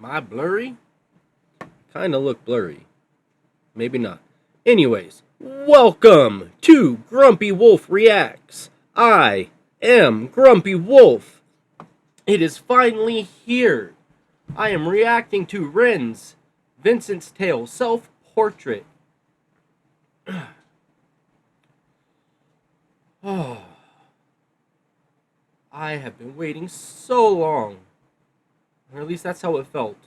I blurry? Kind of look blurry. Maybe not. Anyways, welcome to Grumpy Wolf Reacts. I am Grumpy Wolf. It is finally here. I am reacting to Ren's Vincent's Tale self-portrait. Oh, I have been waiting so long. Or at least that's how it felt.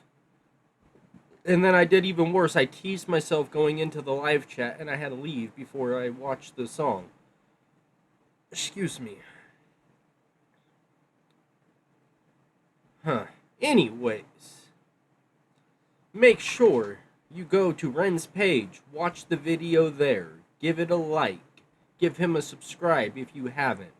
And then I did even worse. I teased myself going into the live chat and I had to leave before I watched the song. Excuse me. Anyways, make sure you go to Ren's page, watch the video there, give it a like, give him a subscribe if you haven't.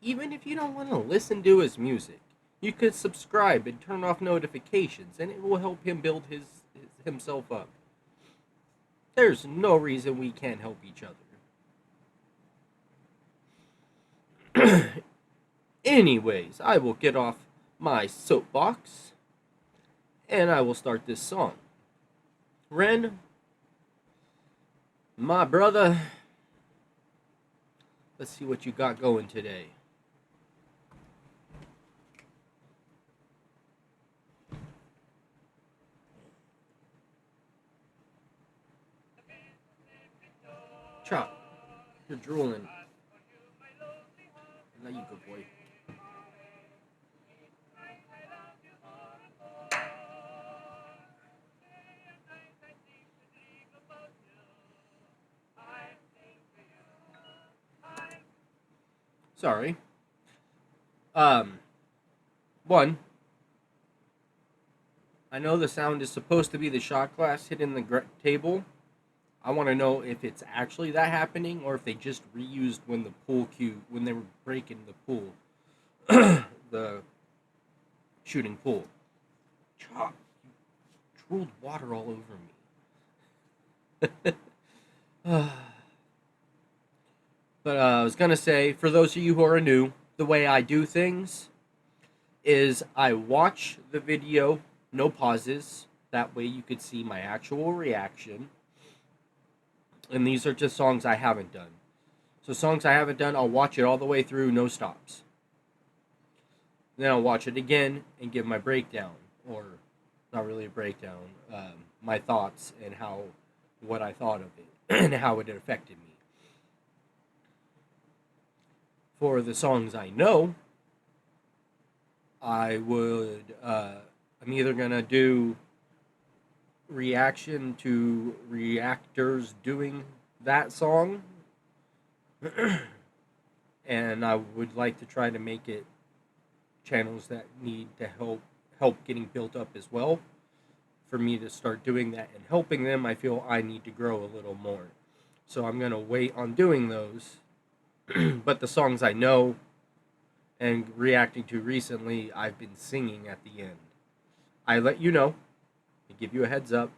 Even if you don't want to listen to his music, you could subscribe and turn off notifications, and it will help him build himself up. There's no reason we can't help each other. Anyways, I will get off my soapbox, and I will start this song. Ren, my brother, let's see what you got going today. Chop, you're drooling. Now you good boy. Sorry. One. I know the sound is supposed to be the shot glass hitting the table. I want to know if it's actually that happening or if they just reused when the pool cue, when they were breaking the pool, the shooting pool. Chop, you drooled water all over me. But I was gonna say, for those of you who are new, the way I do things is I watch the video, no pauses. That way you could see my actual reaction. And these are just songs I haven't done. So songs I haven't done, I'll watch it all the way through, no stops. Then I'll watch it again and give my breakdown, or not really a breakdown, my thoughts and what I thought of it and how it affected me. For the songs I know, I'm either gonna do reaction to reactors doing that song, and I would like to try to make it channels that need to help getting built up as well. For me to start doing that and helping them, I feel I need to grow a little more. So I'm gonna wait on doing those. But the songs I know and reacting to recently, I've been singing at the end. I let you know. I give you a heads up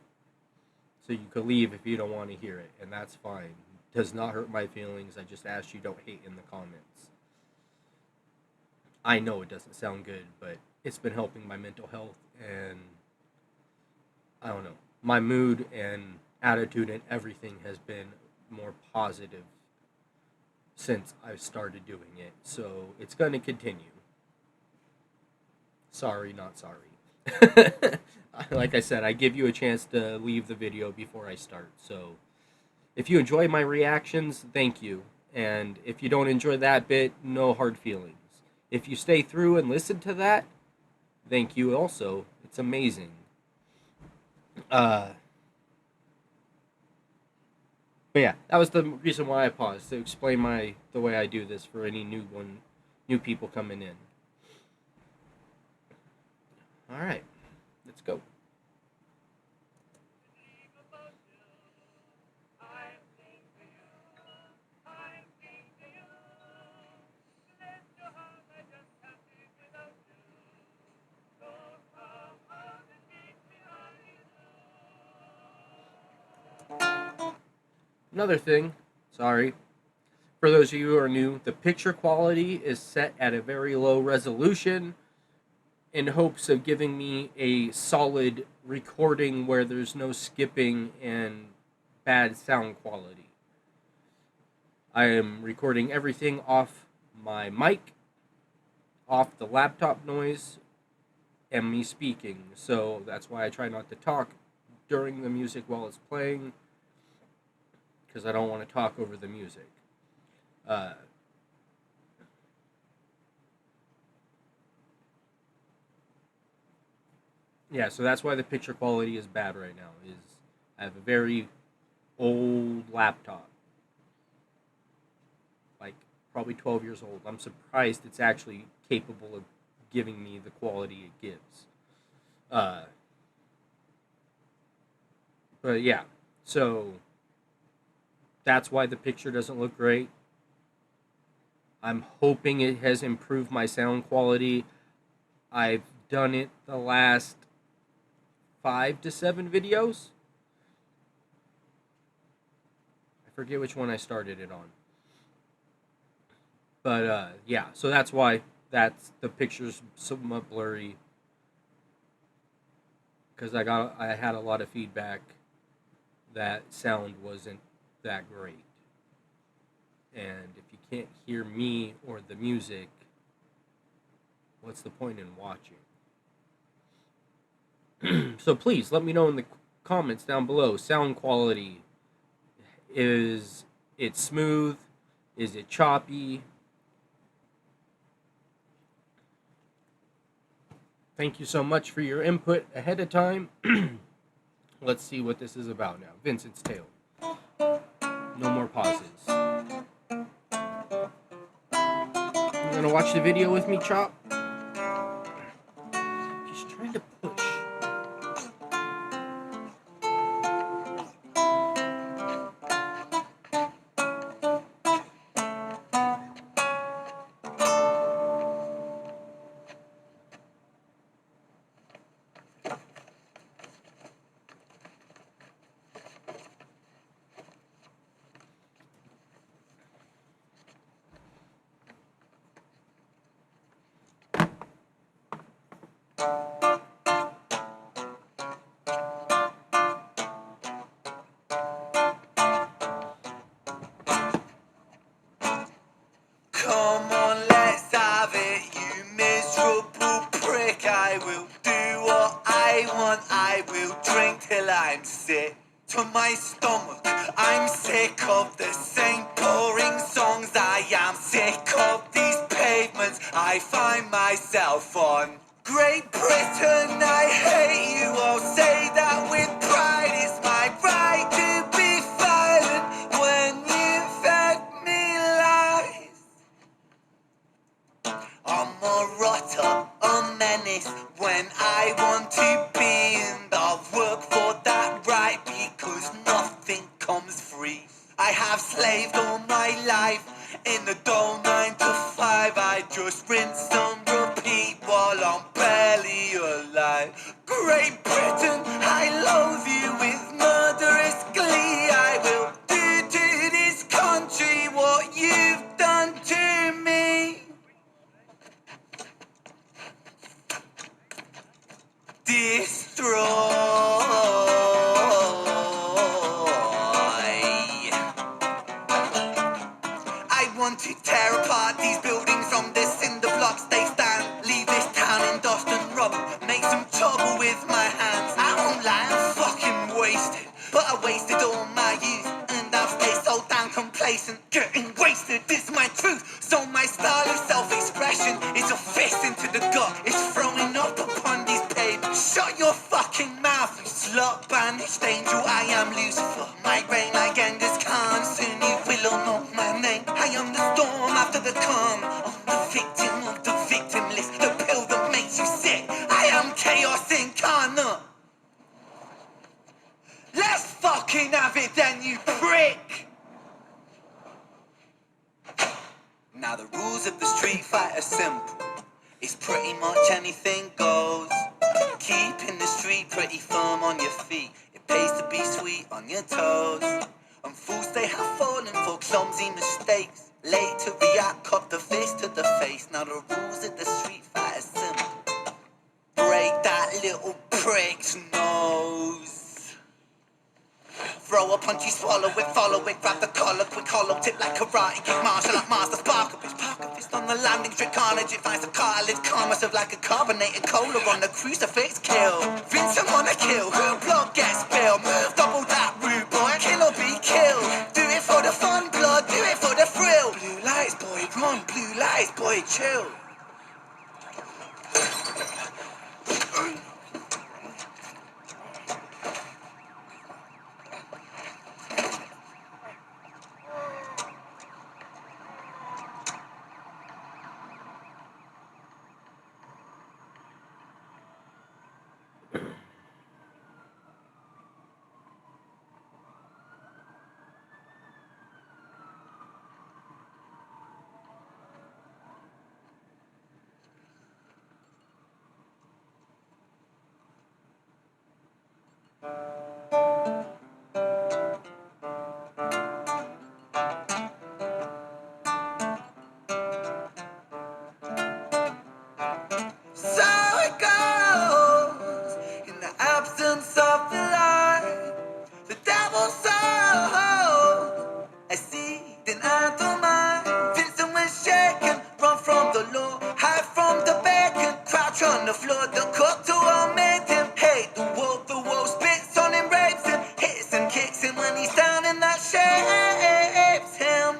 so you could leave if you don't want to hear it, and that's fine. It does not hurt my feelings. I just ask you don't hate in the comments. I know it doesn't sound good, but it's been helping my mental health and I don't know. My mood and attitude and everything has been more positive since I've started doing it. So it's going to continue. Sorry, not sorry. Like I said, I give you a chance to leave the video before I start. So if you enjoy my reactions, thank you. And if you don't enjoy that bit, no hard feelings. If you stay through and listen to that, thank you also. It's amazing. But yeah, that was the reason why I paused, to explain the way I do this for any new people coming in. All right, let's go. Another thing, sorry, for those of you who are new, the picture quality is set at a very low resolution, in hopes of giving me a solid recording where there's no skipping and bad sound quality. I am recording everything off my mic, off the laptop noise, and me speaking. So that's why I try not to talk during the music while it's playing, because I don't want to talk over the music. Uh, yeah, so that's why the picture quality is bad right now. Is I have a very old laptop, like probably 12 years old. I'm surprised it's actually capable of giving me the quality it gives. Uh, but yeah, so that's why the picture doesn't look great. I'm hoping it has improved my sound quality. I've done it the last 5 to 7 videos. I forget which one I started it on. But yeah, so that's why the picture's somewhat blurry, because I had a lot of feedback that sound wasn't that great. And if you can't hear me or the music, what's the point in watching? So please let me know in the comments down below. Sound quality, is it smooth? Is it choppy? Thank you so much for your input ahead of time. Let's see what this is about now. Vincent's Tale. No more pauses. You gonna watch the video with me, Chop? Just trying to push. Come on, let's have it, you miserable prick. I will do what I want, I will drink till I'm sick to my stomach. I'm sick of the same boring songs. I am sick of these pavements I find myself on. Great Britain, I hate you. I'll say that with pride. It's my right to be violent when you fed me lies. I'm a rotter, a menace when I want to be, and I'll work for that right because nothing comes free. I have slaved all my life in the dull 9 to 5. I just rinse and repeat while I'm barely alive. Great Britain, I loathe you with murderous glee. I will do to this country what you've done to me. Destroy. I want to tear apart these buildings from the cinder blocks they stand. Leave this town in dust and rubble. Make some trouble with my hands. I won't lie, I'm fucking wasted. But I wasted all my youth, and I've stayed so damn complacent. Getting wasted is my truth. So my style of self-expression is a fist into the gut. It's throwing up upon these pavements. Shut your fucking mouth, you slut bandaged angel. I am Lucifer. My reign like Genghis Khan. Soon you will all know my name. I am the storm after the calm. I'm the victim of the victim list. The pill that makes you sick. I am chaos incarnate. Let's fucking have it then, you prick! Now the rules of the street fight are simple. It's pretty much anything goes. Keeping the street pretty firm on your feet. It pays to be sweet on your toes. And fools they have fallen for clumsy mistakes. Late to react, cop the fist to the face. Now the rules of the street fight are simple. Master spark of his pocket fist on the landing strip carnage. It finds the cartilage karma served like a carbonated cola on the crucifix kill. Vincent wanna kill, who blood gets spilled. Move double that rude boy, kill or be killed. Do it for the fun, blood, do it for the thrill. Blue lights, boy, run, blue lights, boy, chill. So it goes in the absence of the light. The devil's soul, I see an anthem. Vincent was shaken, run from the law, hide from the bacon, crouch on the floor. The cook to all made him hate the wolf spits on him, rapes him, hits and kicks him when he's down, and that shapes him.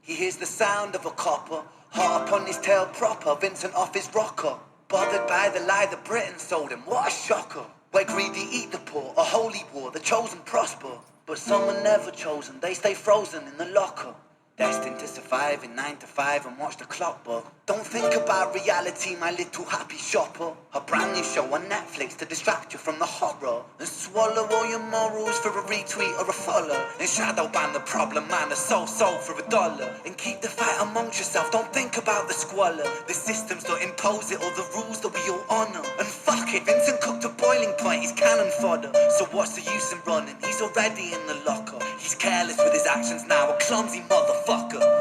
He hears the sound of a copper, heart upon his tail proper, Vincent off his rocker. Bothered by the lie that Britain sold him, what a shocker. Where greedy eat the poor, a holy war, the chosen prosper. But some are never chosen, they stay frozen in the locker. Destined to survive in 9 to 5 and watch the clock, but don't think about reality, my little happy shopper. A brand new show on Netflix to distract you from the horror, and swallow all your morals for a retweet or a follow, and shadow ban the problem man, a soul for $1, and keep the fight amongst yourself, don't think about the squalor. The systems that impose it, or the rules that we all honour. And fuck it, Vincent cooked to boiling point, he's cannon fodder. So what's the use in running, he's already in the locker. He's careless with his actions now, a clumsy motherfucker.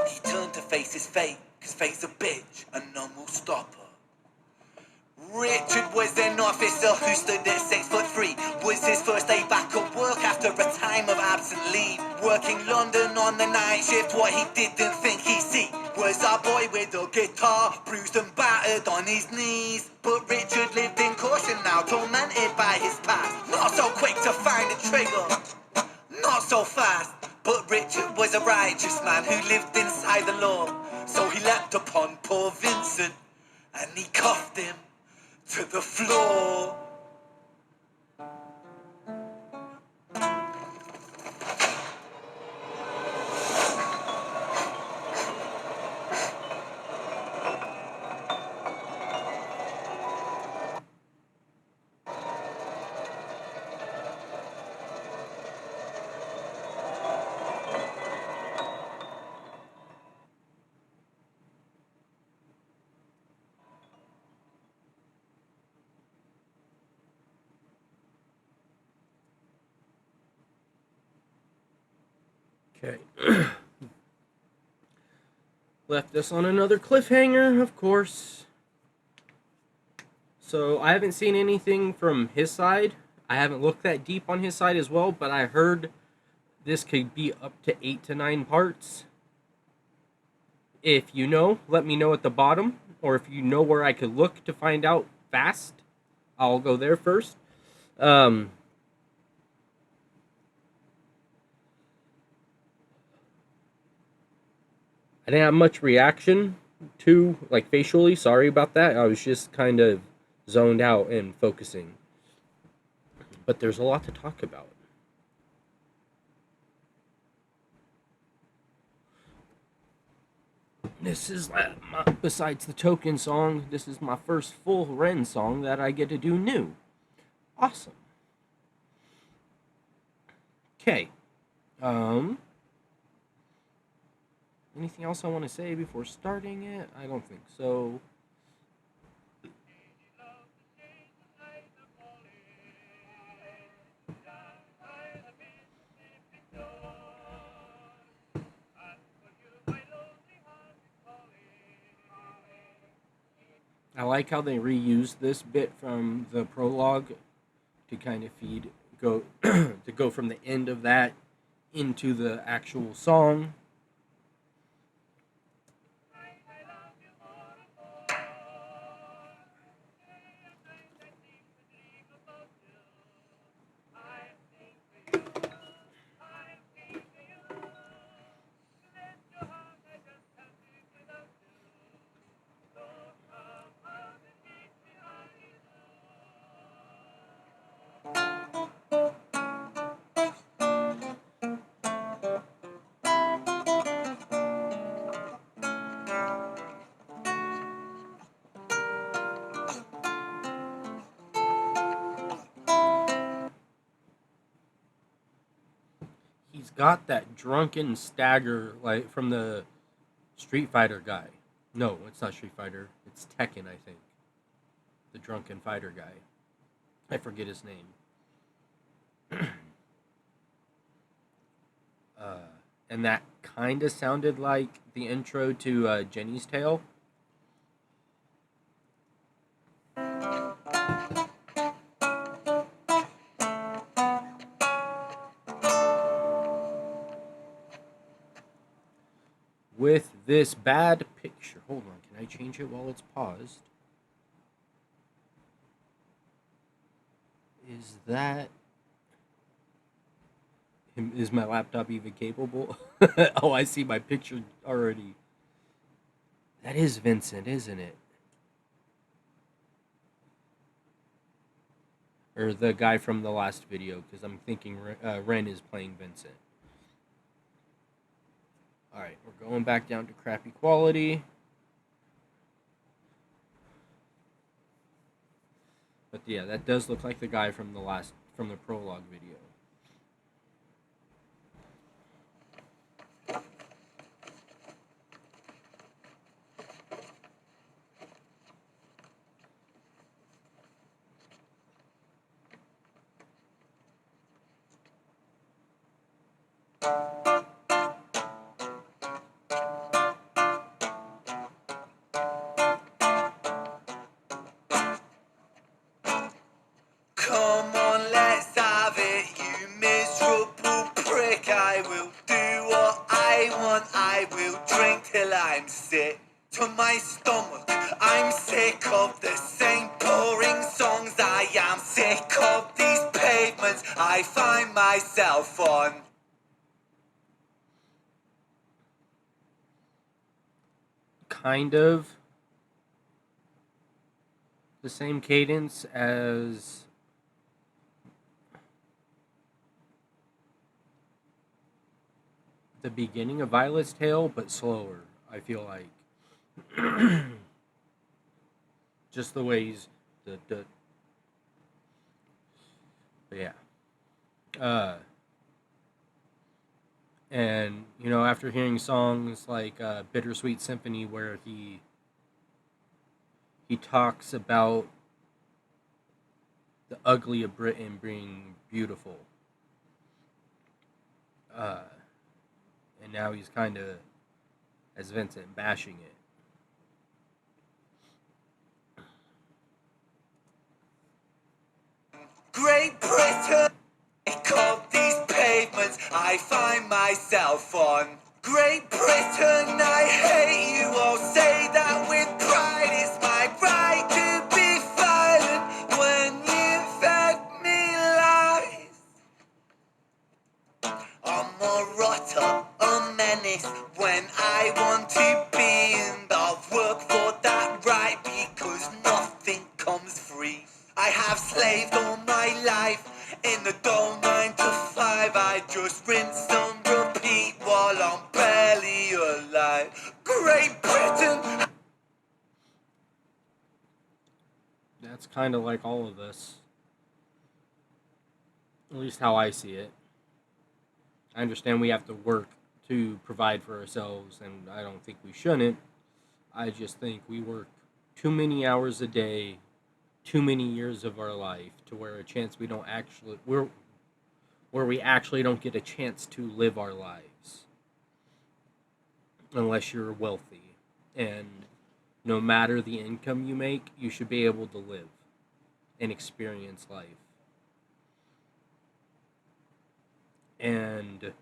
He turned to face his fate, cause fate's a bitch, and none will stop her. Richard was an officer who stood at 6'3". Was his first day back at work after a time of absent leave. Working London on the night shift, what he didn't think he'd see was a boy with a guitar, bruised and battered on his knees. But Richard lived in caution now, tormented by his past. Not so quick to find a trigger, not so fast. But Richard was a righteous man who lived inside the law. So he leapt upon poor Vincent and he cuffed him to the floor. Okay. Left us on another cliffhanger, of course. So I haven't seen anything from his side. I haven't looked that deep on his side as well, but I heard this could be up to 8 to 9 parts. If you know, let me know at the bottom, or if you know where I could look to find out fast, I'll go there first. I didn't have much reaction to, like, facially. Sorry about that. I was just kind of zoned out and focusing. But there's a lot to talk about. This is, besides the Token song, this is my first full Ren song that I get to do new. Awesome. Okay. Anything else I want to say before starting it? I don't think so. I like how they reused this bit from the prologue to kind of go to go from the end of that into the actual song. got that drunken stagger like from the Street Fighter guy. No, it's not Street Fighter. It's Tekken, I think. The drunken fighter guy. I forget his name. uh, and that kind of sounded like the intro to Jenny's Tale. With this bad picture. Hold on, can I change it while it's paused? Is my laptop even capable? Oh, I see my picture already. That is Vincent, isn't it? Or the guy from the last video, because I'm thinking Ren is playing Vincent. Alright, we're going back down to crappy quality. But yeah, that does look like the guy from the prologue video. Come on, let's have it, you miserable prick. I will do what I want, I will drink till I'm sick to my stomach. I'm sick of the same boring songs. I am sick of these pavements I find myself on. Kind of the same cadence as the beginning of Violet's Tale, but slower, I feel like. Just the way he's the but yeah. And after hearing songs like Bittersweet Symphony, where he talks about the ugly of Britain being beautiful, and now he's kind of, as Vincent, bashing it. Great Britain, sick of these pavements I find myself on. Great Britain, I hate you all. Say that with pride. It's my right to be violent when you fed me lies. I'm a rotter, a menace when I want to be, and I'll work for that right because nothing comes free. I have slaved all my life in the dull 9 to 5. I just rinse and repeat while I'm barely alive. Great Britain. That's kind of like all of us, at least how I see it. I understand we have to work to provide for ourselves, and I don't think we shouldn't. I just think we work too many hours a day, too many years of our life, to where we actually don't get a chance to live our lives unless you're wealthy. And no matter the income you make, you should be able to live and experience life. And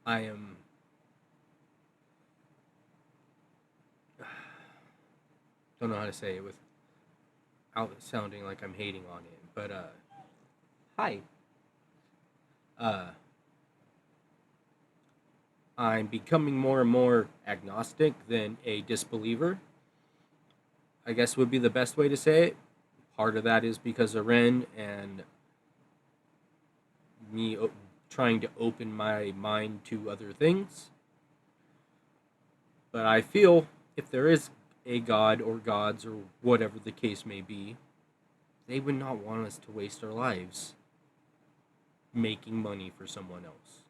I am don't know how to say it without sounding like I'm hating on it, but hi. Uh I'm becoming more and more agnostic than a disbeliever, I guess would be the best way to say it. Part of that is because of Ren and me trying to open my mind to other things. But I feel if there is a god or gods or whatever the case may be, they would not want us to waste our lives. making money for someone else?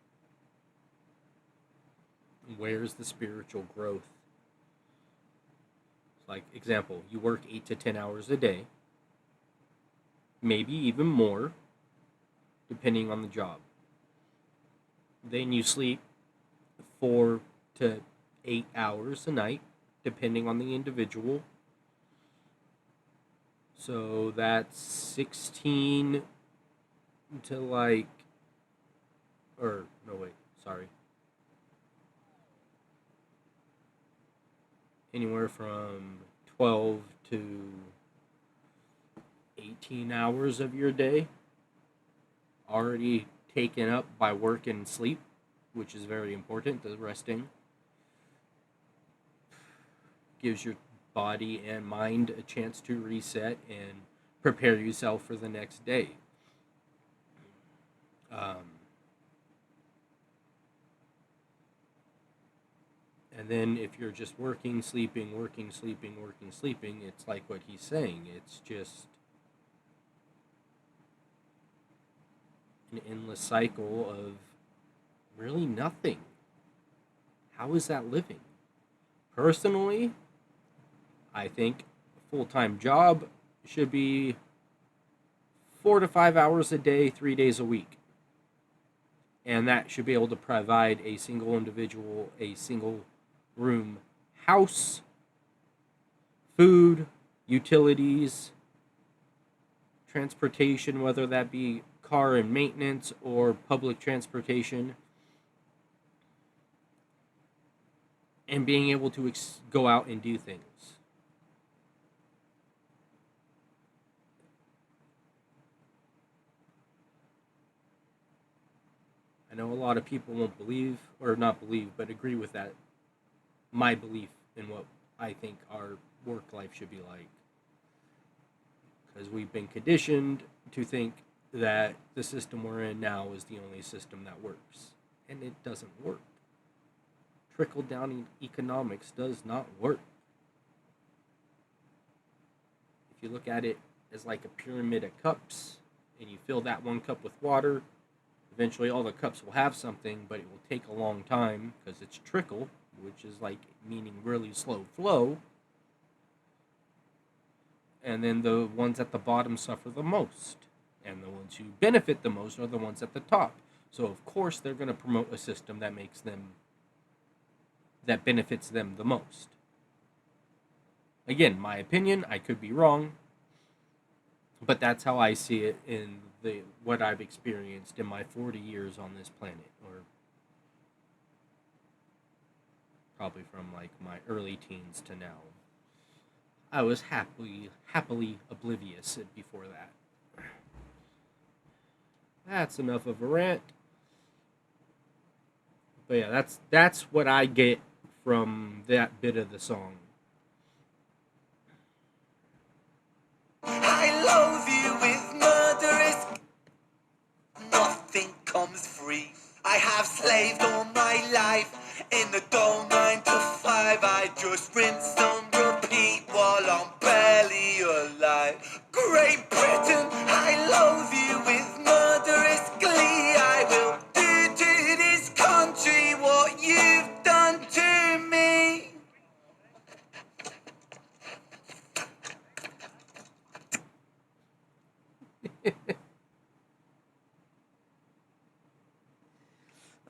Where's the spiritual growth? Like, example, you work 8 to 10 hours a day, maybe even more, depending on the job. Then you sleep 4 to 8 hours a night, depending on the individual. So that's 16 to like, or no, wait, sorry. Anywhere from 12 to 18 hours of your day already taken up by work and sleep, which is very important. The resting gives your body and mind a chance to reset and prepare yourself for the next day. And then if you're just working, sleeping, working, sleeping, working, sleeping, it's like what he's saying. It's just an endless cycle of really nothing. How is that living? Personally, I think a full-time job should be 4 to 5 hours a day, 3 days a week. And that should be able to provide a single individual, a single room house, food, utilities, transportation, whether that be car and maintenance or public transportation, and being able to go out and do things. I know a lot of people won't believe, or not believe, but agree with that. My belief in what I think our work life should be like. Because we've been conditioned to think that the system we're in now is the only system that works. And it doesn't work. Trickle down economics does not work. If you look at it as like a pyramid of cups, and you fill that one cup with water, eventually all the cups will have something, but it will take a long time because it's trickle, which is like meaning really slow flow. And then the ones at the bottom suffer the most. And the ones who benefit the most are the ones at the top. So of course they're going to promote a system that benefits them the most. Again, my opinion, I could be wrong, but that's how I see it in what I've experienced in my 40 years on this planet, or probably from like my early teens to now. I was happily oblivious before that. That's enough of a rant. But yeah, that's what I get from that bit of the song. I loathe you with murderous. Nothing comes free. I have slaved all my life in the dull 9 to 5. I just rinse and repeat while I'm barely alive. Great Britain, I loathe you with murderous glee. I will do to this country what you've done to me.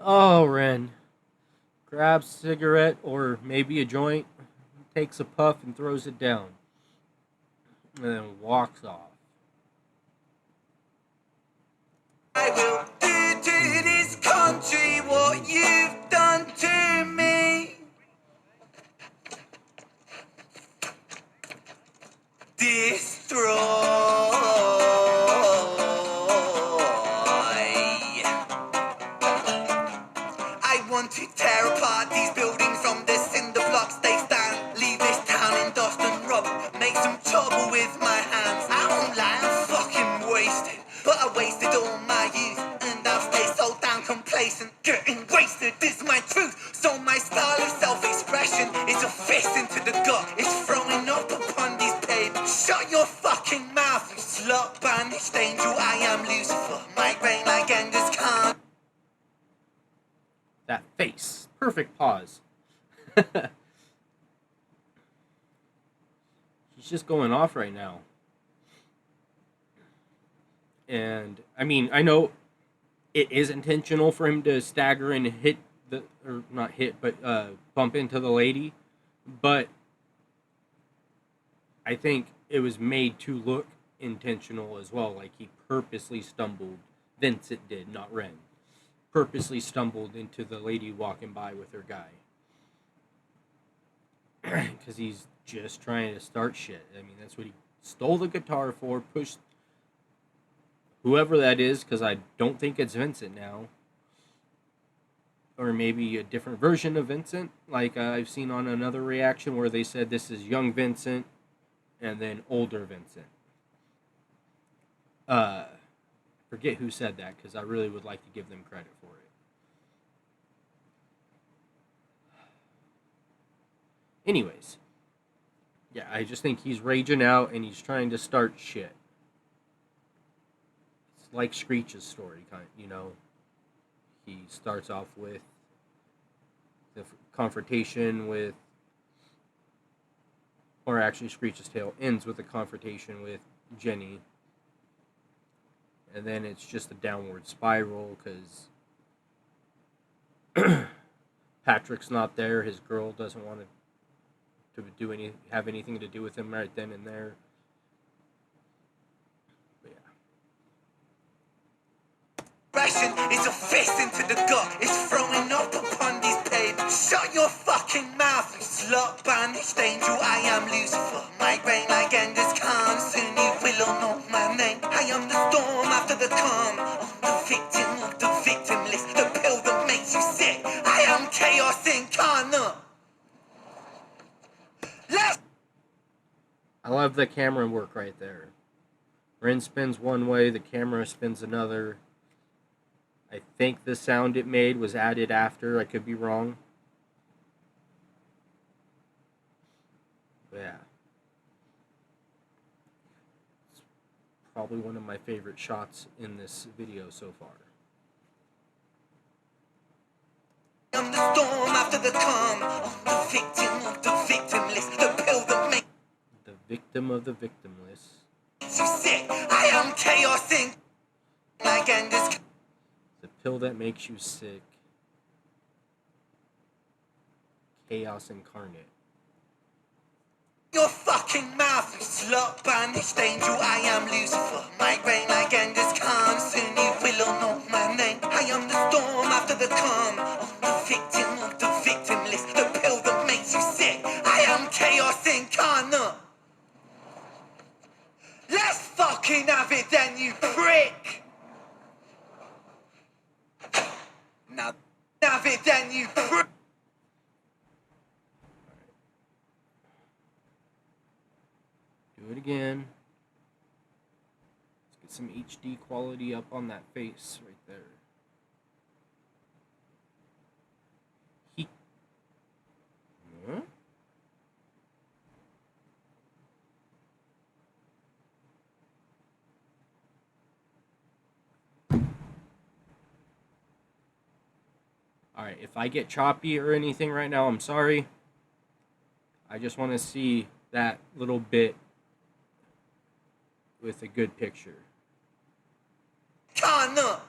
Oh, Ren grabs a cigarette or maybe a joint, takes a puff and throws it down, and then walks off. I will do to this country what you've done to me. Destroy. I want to tear apart these buildings from the cinder blocks they stand. Leave this town in dust and rubble. Make some trouble with my hands. I won't lie, I'm fucking wasted. But I wasted all my youth, and I've stayed so damn complacent. Getting wasted is my truth. So my style of self-expression is a fist into the gut. It's throwing up upon these pavements. Shut your fucking mouth, you slut bandaged angel. I am Lucifer. My brain like Angus perfect pause. He's just going off right now. And I mean, I know it is intentional for him to stagger and hit the, or not hit, but bump into the lady. But I think it was made to look intentional as well. Like he purposely stumbled. Vincent did, not Ren. Purposely stumbled into the lady walking by with her guy. Because he's just trying to start shit. I mean, that's what he stole the guitar for, pushed whoever that is, because I don't think it's Vincent now. Or maybe a different version of Vincent. Like I've seen on another reaction where they said this is young Vincent and then older Vincent. Forget who said that because I really would like to give them credit for it. Anyways, yeah, I just think he's raging out and he's trying to start shit. It's like Screech's story, you know. He starts off with the confrontation with, or actually Screech's tale ends with a confrontation with Jenny. And then it's just a downward spiral because Patrick's not there. His girl doesn't want to have anything to do with him right then and there. But yeah. Ration is a fist into the gut. It's throwing up upon this page. Shut your fucking mouth, you slut banished angel. I am Lucifer. My reign like endless calm. Soon you will know my name. I am the storm after the calm. I'm the victim of the victimless. The pill that makes you sick. I am chaos incarnate. I love the camera work right there. Ren spins one way, the camera spins another. I think the sound it made was added after. I could be wrong. But yeah. It's probably one of my favorite shots in this video so far. I'm the storm after the calm. I'm the victim of the victimless. The pill that makes the victim of the victimless. you sick. I am chaos in like endless. The pill that makes you sick. Chaos incarnate. Your fucking mouth, you slut banished angel. I am Lucifer. My reign like endless calm. Soon you will all know my name. I am the storm after the calm. I'm the victim of the victimless. The pill that makes you sick. I am chaos incarnate. Let's fucking have it then, you prick. Now have it then, you prick. Do it again. Let's get some HD quality up on that face right there. Huh? Alright, if I get choppy or anything right now, I'm sorry. I just want to see that little bit with a good picture. Kana.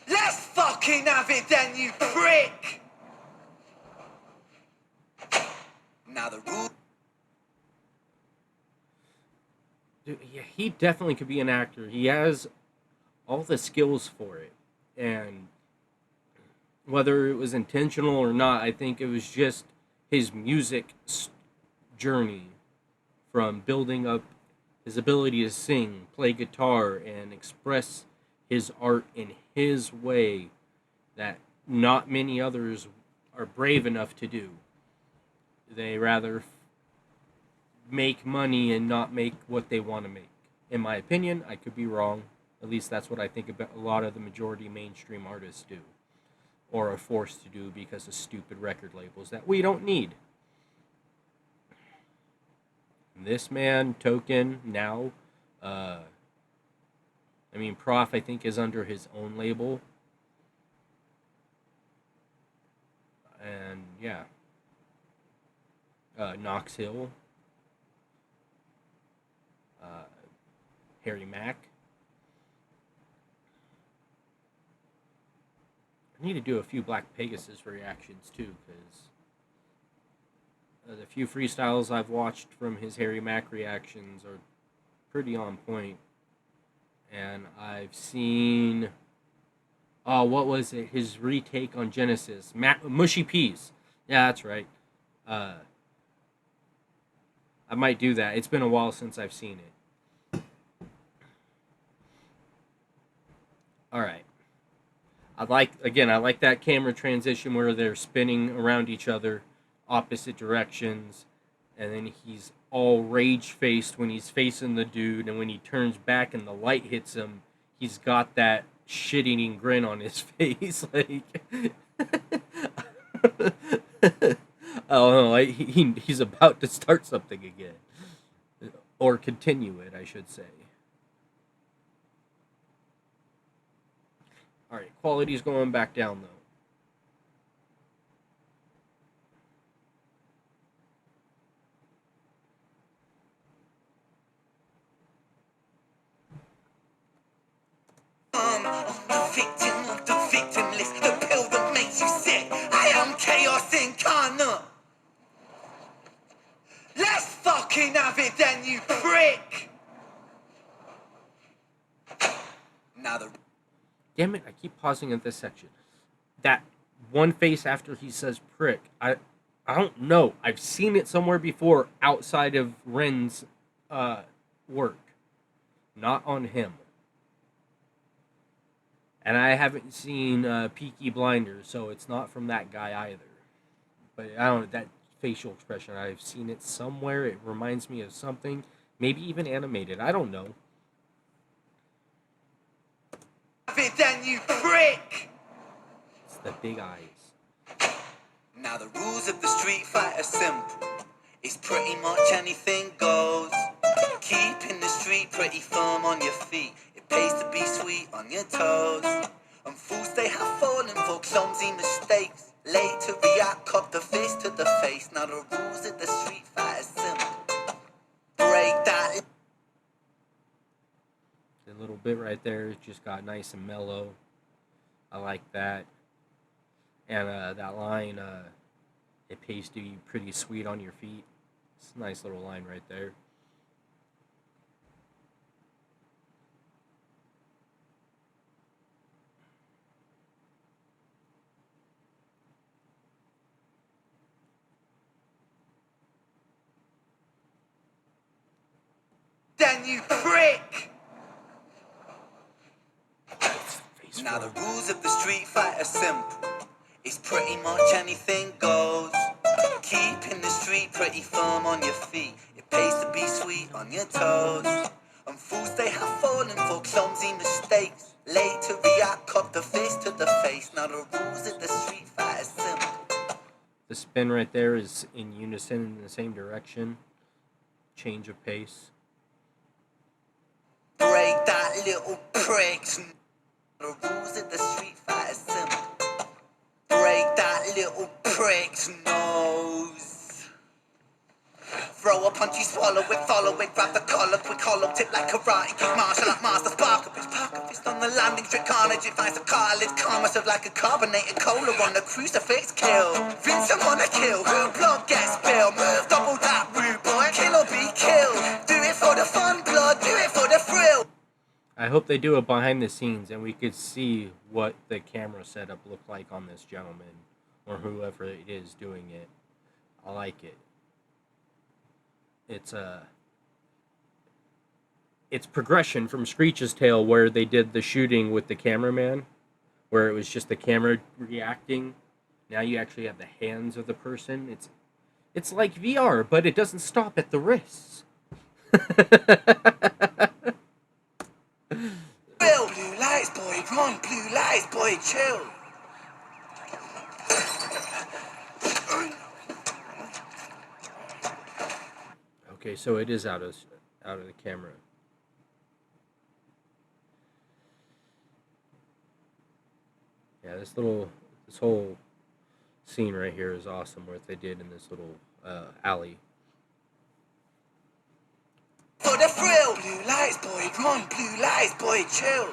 Let's fucking have it then, you prick. Now the rule. Dude, yeah, he definitely could be an actor. He has all the skills for it. And whether it was intentional or not, I think it was just his music journey from building up his ability to sing, play guitar, and express his art in his way that not many others are brave enough to do. They rather make money and not make what they want to make. In my opinion, I could be wrong. At least that's what I think about a lot of the majority mainstream artists do. Or are forced to do because of stupid record labels that we don't need. This man, Token, now, Prof, I think, is under his own label. yeah, Knox Hill, uh, Harry Mack. I need to do a few Black Pegasus reactions too, because the few freestyles I've watched from his Harry Mack reactions are pretty on point. And I've seen, oh, what was it? His retake on Genesis, Mushy Peas. Yeah, that's right. Uh, I might do that. It's been a while since I've seen it. All right. I like that camera transition where they're spinning around each other, opposite directions, and then he's all rage faced when he's facing the dude, and when he turns back and the light hits him, he's got that shit eating grin on his face, like. I don't know, like he's about to start something again, or continue it, I should say. All right, quality's going back down though. The victim of the victim list, the pill that makes you sick. I am chaos incarnate. Let's fucking have it then, you prick. Now the Damn it! I keep pausing at this section. That one face after he says "prick." I don't know. I've seen it somewhere before outside of Ren's uh, work, not on him. And I haven't seen Peaky Blinders, so it's not from that guy either. But I don't know that facial expression. I've seen it somewhere. It reminds me of something, maybe even animated. I don't know. have it then, you prick. It's the big eyes. Now the rules of the street fight are simple. It's pretty much anything goes. Keeping the street pretty firm on your feet. It pays to be sweet on your toes. And fools they have fallen for clumsy mistakes. Late to react, cop the fist to the face. Now the rules of the street fight are simple. Break that. The little bit right there just got nice and mellow. I like that. And that line, it pays to be pretty sweet on your feet. It's a nice little line right there. Then you prick. Face Now the forward. rules of the street fight are simple. It's pretty much anything goes. Keeping the street pretty firm on your feet. It pays to be sweet on your toes. And fools they have fallen for clumsy mistakes. Late to react, cop the fist to the face. Now the rules of the street fight are simple. The spin right there is in unison in the same direction. Change of pace. Break that little pricks. The rules of the street fight are simple. Break that little prick's nose. Throw a punch, you swallow it, follow it, grab the collar, quick hollow tip like karate, kick martial art master, spark a bitch, park a fist on the landing, strip carnage, it finds a cartilage, karma serve like a carbonated cola on the crucifix, kill. Vincent wanna kill, who blood gets spilled, move double that rude boy, kill or be killed. Do it for the fun, blood, do it for the thrill. I hope they do a behind the scenes and we could see what the camera setup looked like on this gentleman or whoever it is doing it. I like it. It's progression from Screech's Tale where they did the shooting with the cameraman, where it was just the camera reacting. Now you actually have the hands of the person. It's like VR, but it doesn't stop at the wrists. Bill, blue lights, boy, run, blue lights, boy, chill. Okay, so it is out of the camera. Yeah, this whole scene right here is awesome. What they did in this little alley. For the thrill. Blue lights, boy, come on. Blue lights, boy, chill.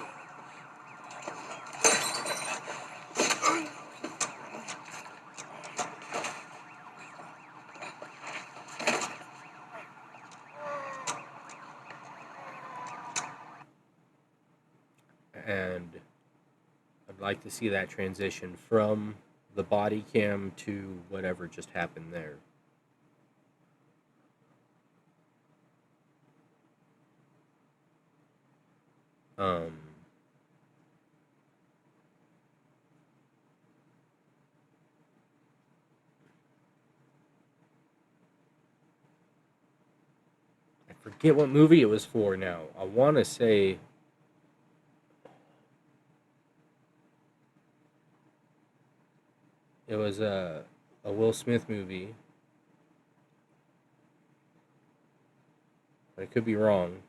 And I'd like to see that transition from the body cam to whatever just happened there. Um, I forget what movie it was for now. I want to say it was a Will Smith movie. I could be wrong.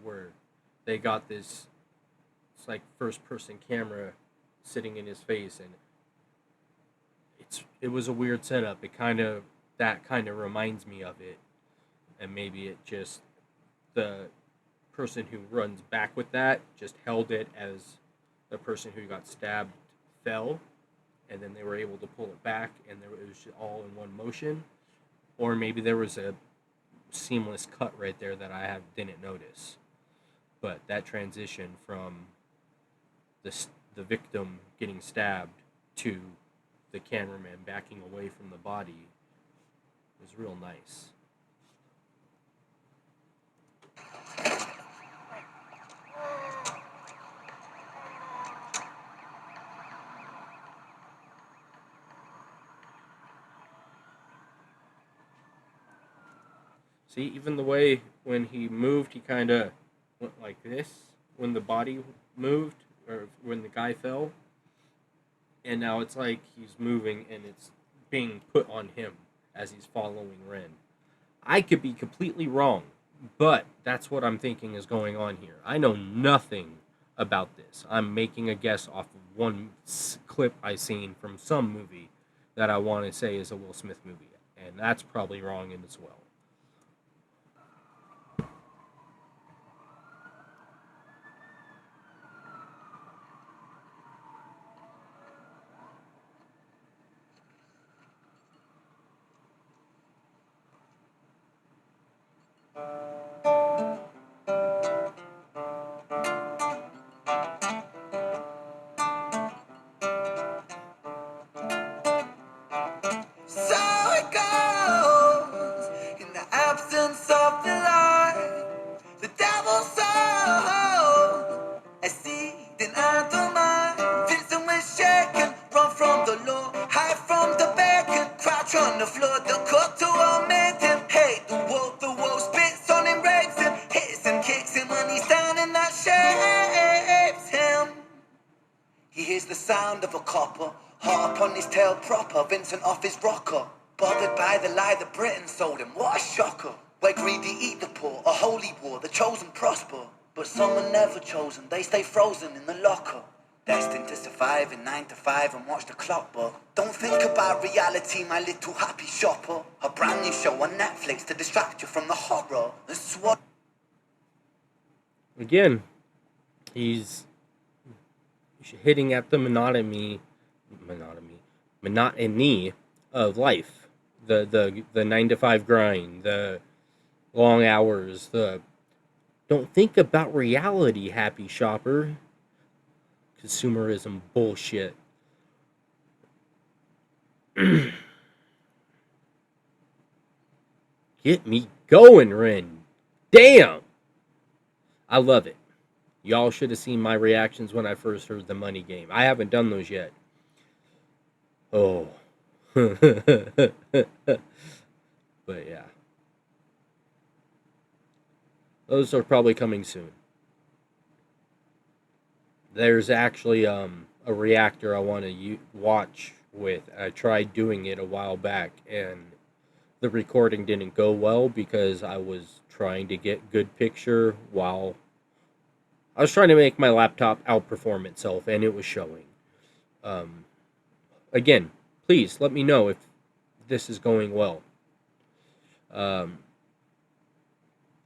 Where they got this, it's like first person camera sitting in his face, and it was a weird setup. It kind of that kind of reminds me of it, and maybe it just the person who runs back with that just held it as the person who got stabbed fell, and then they were able to pull it back, and it was all in one motion, or maybe there was a seamless cut right there that didn't notice. But that transition from the victim getting stabbed to the cameraman backing away from the body was real nice. See, even the way when he moved, he kind of went like this when the body moved, or when the guy fell. And now it's like he's moving and it's being put on him as he's following Ren. I could be completely wrong, but that's what I'm thinking is going on here. I know nothing about this. I'm making a guess off of one clip I seen from some movie that I want to say is a Will Smith movie, and that's probably wrong in as well. So it goes in the absence of the light. The devil's soul, I see, then I don't mind. Vincent was shaken, run from the law, hide from the bacon, crouch on the floor, the cut to omit him. Hate the wolf spits on him, rapes him, hits him, kicks him when he's down, and that shapes him. He hears the sound of a copper, heart upon his tail proper, Vincent off his rocker. Bothered by the lie that Britain sold him, what a shocker. Where greedy eat the poor, a holy war, the chosen prosper. But some are never chosen, they stay frozen in the locker. Destined to survive in 9 to 5 and watch the clock, but don't think about reality, my little happy shopper. A brand new show on Netflix to distract you from the horror. And swat. Again, he's hitting at the monotony of life, the 9 to 5 grind, the long hours, the don't think about reality, happy shopper. Consumerism bullshit. Get me going, Ren. Damn, I love it. Y'all should have seen my reactions when I first heard the money game. I haven't done those yet. Oh. But yeah. Those are probably coming soon. There's actually a reactor I want to watch with. I tried doing it a while back, and the recording didn't go well because I was trying to get good picture while I was trying to make my laptop outperform itself, and it was showing. Um, again, please let me know if this is going well. Um,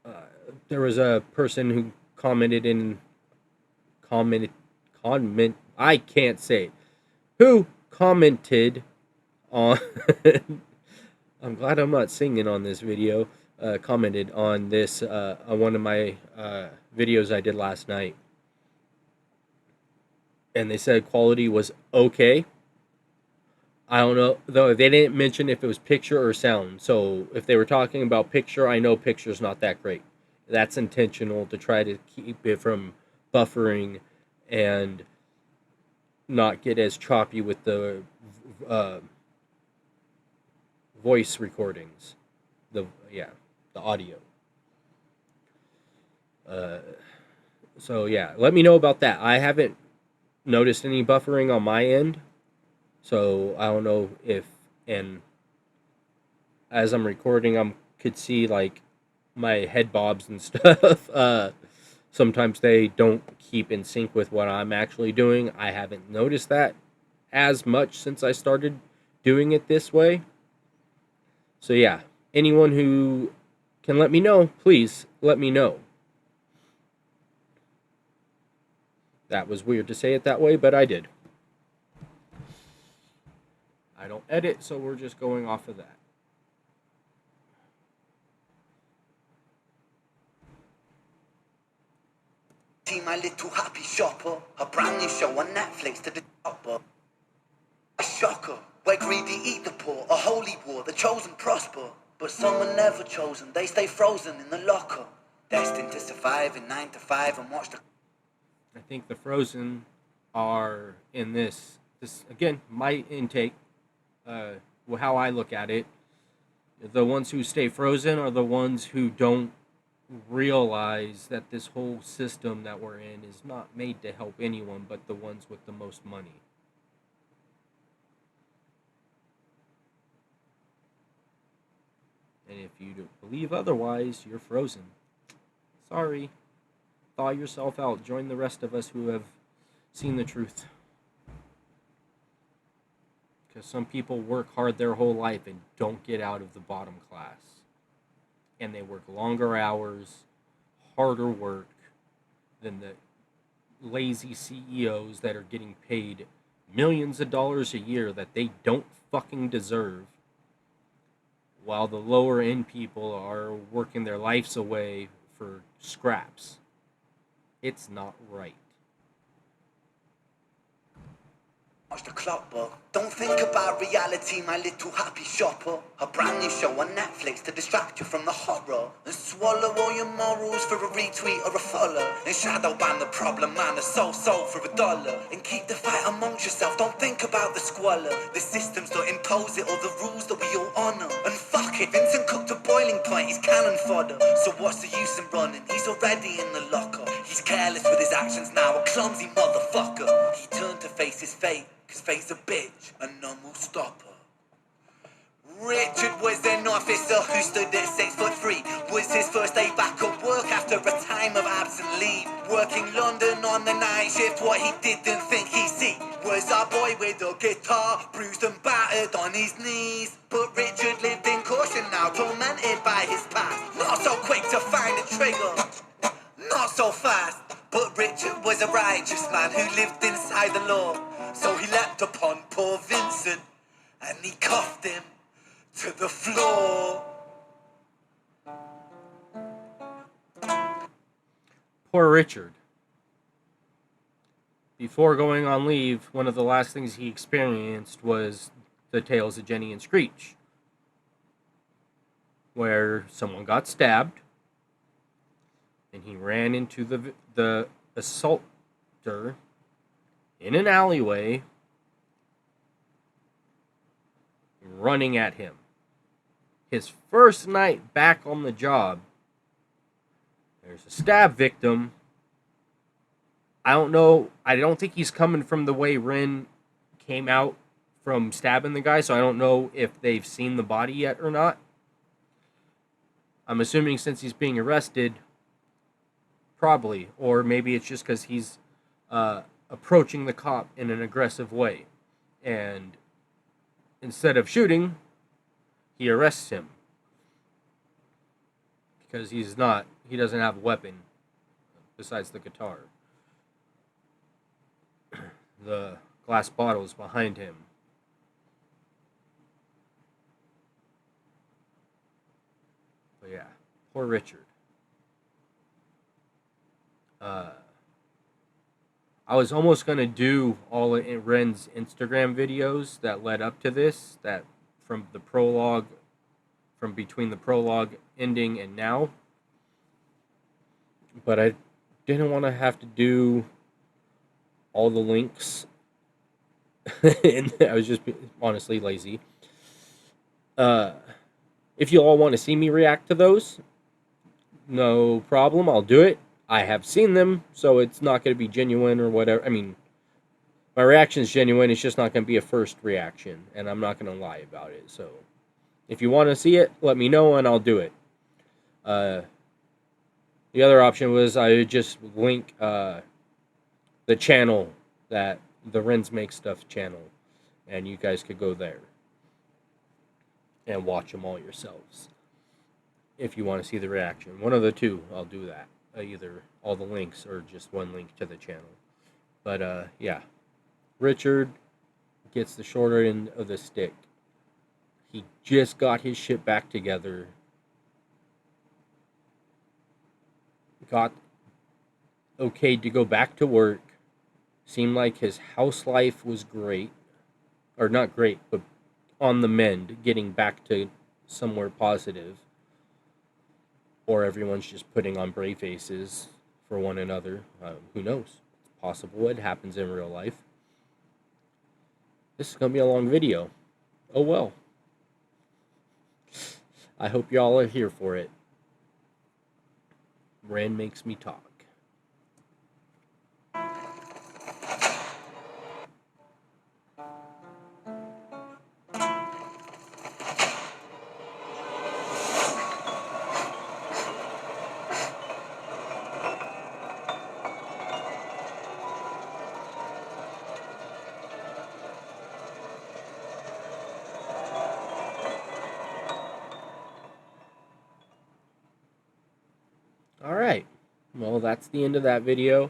uh, there was a person who commented in commented comment I can't say it, who commented on I'm glad I'm not singing on this video. Commented on this on one of my videos I did last night, and they said quality was okay. I don't know though. They didn't mention if it was picture or sound. So if they were talking about picture, I know picture's not that great. That's intentional to try to keep it from buffering and not get as choppy with the uh, voice recordings. The audio. Uh, so yeah, let me know about that. I haven't noticed any buffering on my end, so I don't know if, and as I'm recording, I could see like my head bobs and stuff. Sometimes they don't keep in sync with what I'm actually doing. I haven't noticed that as much since I started doing it this way. So yeah, anyone who can let me know, please let me know. That was weird to say it that way, but I did. I don't edit, so we're just going off of that. See my little happy shopper, a brand new show on Netflix to the chopper. A shocker, where greedy eat the poor, a holy war, the chosen prosper. But some are never chosen, they stay frozen in the locker. Destined to survive in 9 to 5 and watch the... I think the Frozen are in this. This again, my intake, how I look at it. The ones who stay frozen are the ones who don't realize that this whole system that we're in is not made to help anyone but the ones with the most money. And if you don't believe otherwise, you're frozen. Sorry. Thaw yourself out. Join the rest of us who have seen the truth. Because some people work hard their whole life and don't get out of the bottom class. And they work longer hours, harder work than the lazy CEOs that are getting paid millions of dollars a year that they don't fucking deserve, while the lower end people are working their lives away for scraps. It's not right. Watch the clock, but don't think about reality, my little happy shopper. A brand new show on Netflix to distract you from the horror. And swallow all your morals for a retweet or a follow. And shadow ban the problem man, a soul for $1. And keep the fight amongst yourself, don't think about the squalor. The systems don't impose it or the rules that we all honour. And fuck it, Vincent cooked a boiling point, he's cannon fodder. So what's the use in running, he's already in the locker. He's careless with his actions now, a clumsy motherfucker. He turned to face his fate, cause fate's a bitch, and none will stop her. Richard was an officer who stood at 6'3". Was his first day back at work after a time of absent leave. Working London on the night shift, what he didn't think he'd see was a boy with a guitar, bruised and battered on his knees. But Richard lived in caution now, tormented by his past. Not so quick to find a trigger, not so fast. But Richard was a righteous man who lived inside the law. So he leapt upon poor Vincent and he cuffed him to the floor. Poor Richard. Before going on leave, one of the last things he experienced was the Tales of Jenny and Screech, where someone got stabbed and he ran into the assaulter in an alleyway, running at him. His first night back on the job, there's a stab victim. I don't know. I don't think he's coming from the way Ren came out from stabbing the guy, so I don't know if they've seen the body yet or not. I'm assuming since he's being arrested, probably. Or maybe it's just because he's approaching the cop in an aggressive way. And instead of shooting, he arrests him because he doesn't have a weapon besides the guitar. The glass bottle is behind him. But yeah, poor Richard. I was almost gonna do all of Ren's Instagram videos that led up to this, that from the prologue, from between the prologue ending and now, but I didn't want to have to do all the links, and I was just honestly lazy. If you all want to see me react to those, no problem, I'll do it. I have seen them, so it's not going to be genuine or whatever. I mean, my reaction is genuine. It's just not going to be a first reaction, and I'm not going to lie about it. So, if you want to see it, let me know, and I'll do it. The other option was I would just link the channel, that the Ren's Make Stuff channel, and you guys could go there and watch them all yourselves. If you want to see the reaction, one of the two, I'll do that. Either all the links or just one link to the channel. But yeah, Richard gets the shorter end of the stick. He just got his shit back together. Got okayed to go back to work. Seemed like his house life was great. Or not great, but on the mend, getting back to somewhere positive. Or everyone's just putting on brave faces for one another. Who knows? It's possible it happens in real life. This is going to be a long video. Oh well. I hope y'all are here for it. Ren makes me talk. Alright, well, that's the end of that video.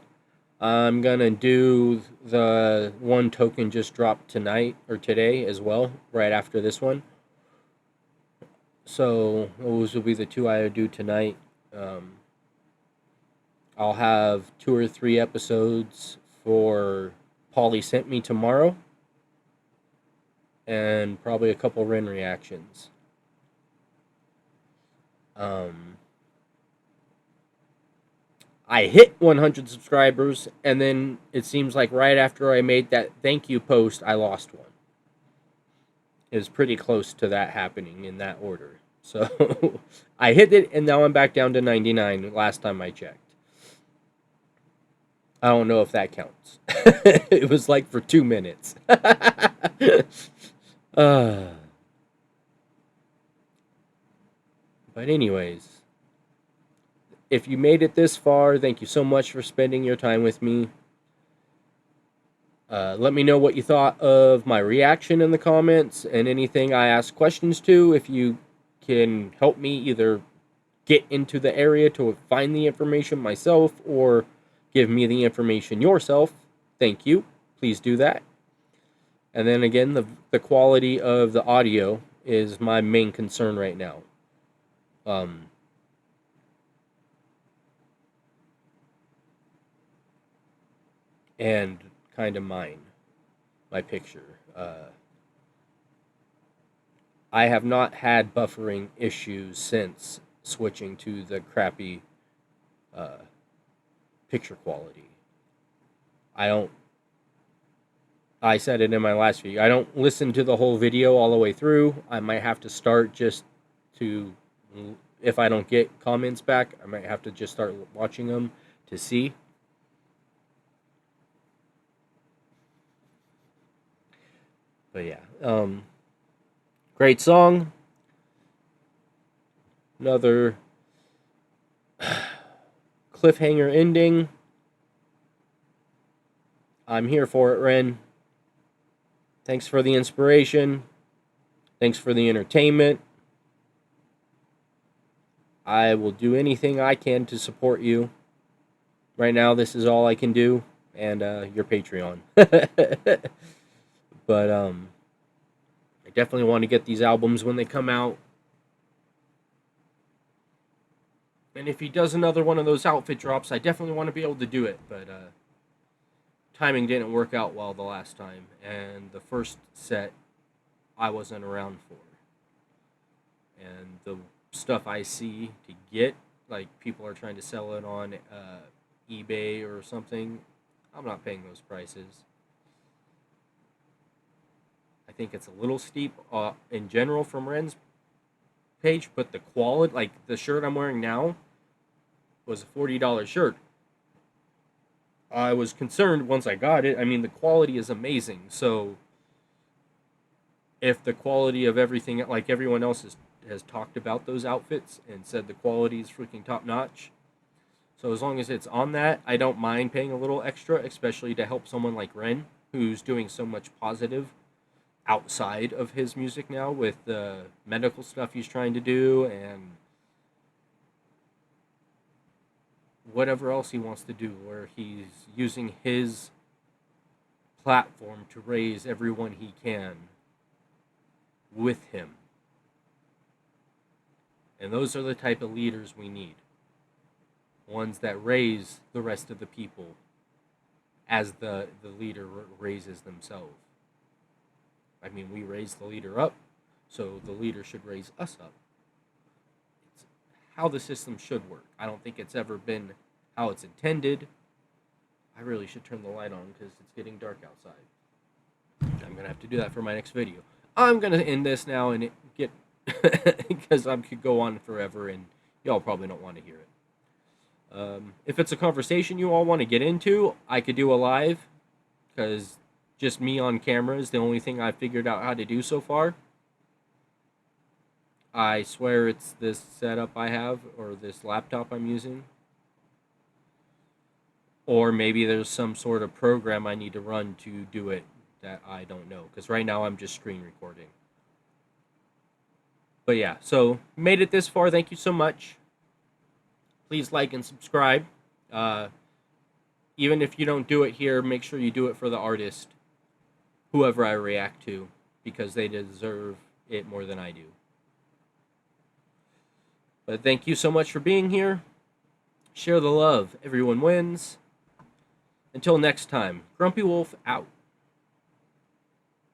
I'm gonna do the one token just dropped tonight, or today as well, right after this one. So, those will be the two I do tonight. I'll have 2 or 3 episodes for Polly Sent Me tomorrow, and probably a couple Ren reactions. I hit 100 subscribers, and then it seems like right after I made that thank you post, I lost one. It was pretty close to that happening in that order. So, I hit it, and now I'm back down to 99 last time I checked. I don't know if that counts. It was like for 2 minutes. But anyways, if you made it this far, thank you so much for spending your time with me. Let me know what you thought of my reaction in the comments, and anything I asked questions to. If you can help me either get into the area to find the information myself, or give me the information yourself, thank you. Please do that. And then again, the quality of the audio is my main concern right now. And kind of my picture. I have not had buffering issues since switching to the crappy picture quality. I said it in my last video, I don't listen to the whole video all the way through. I might have to start just to, if I don't get comments back, I might have to just start watching them to see. But yeah, great song. Another cliffhanger ending. I'm here for it, Ren. Thanks for the inspiration. Thanks for the entertainment. I will do anything I can to support you. Right now, this is all I can do, and your Patreon. But I definitely want to get these albums when they come out. And if he does another one of those outfit drops, I definitely want to be able to do it. But timing didn't work out well the last time, and the first set I wasn't around for. And the stuff I see to get, like people are trying to sell it on eBay or something, I'm not paying those prices. I think it's a little steep in general from Ren's page, but the quality, like the shirt I'm wearing now, was a $40 shirt. I was concerned once I got it. I mean, the quality is amazing. So, if the quality of everything, like everyone else has talked about those outfits and said the quality is freaking top notch. So, as long as it's on that, I don't mind paying a little extra, especially to help someone like Ren, who's doing so much positive outside of his music now with the medical stuff he's trying to do and whatever else he wants to do, where he's using his platform to raise everyone he can with him. And those are the type of leaders we need. Ones that raise the rest of the people as the leader raises themselves. I mean, we raise the leader up, so the leader should raise us up. It's how the system should work. I don't think it's ever been how it's intended. I really should turn the light on because it's getting dark outside. I'm going to have to do that for my next video. I'm going to end this now and get because I could go on forever and y'all probably don't want to hear it. If it's a conversation you all want to get into, I could do a live because just me on camera is the only thing I've figured out how to do so far. I swear it's this setup I have or this laptop I'm using. Or maybe there's some sort of program I need to run to do it that I don't know. Because right now I'm just screen recording. But yeah, so made it this far. Thank you so much. Please like and subscribe. Even if you don't do it here, make sure you do it for the artist, whoever I react to, because they deserve it more than I do. But thank you so much for being here. Share the love. Everyone wins. Until next time, Grumpy Wolf out.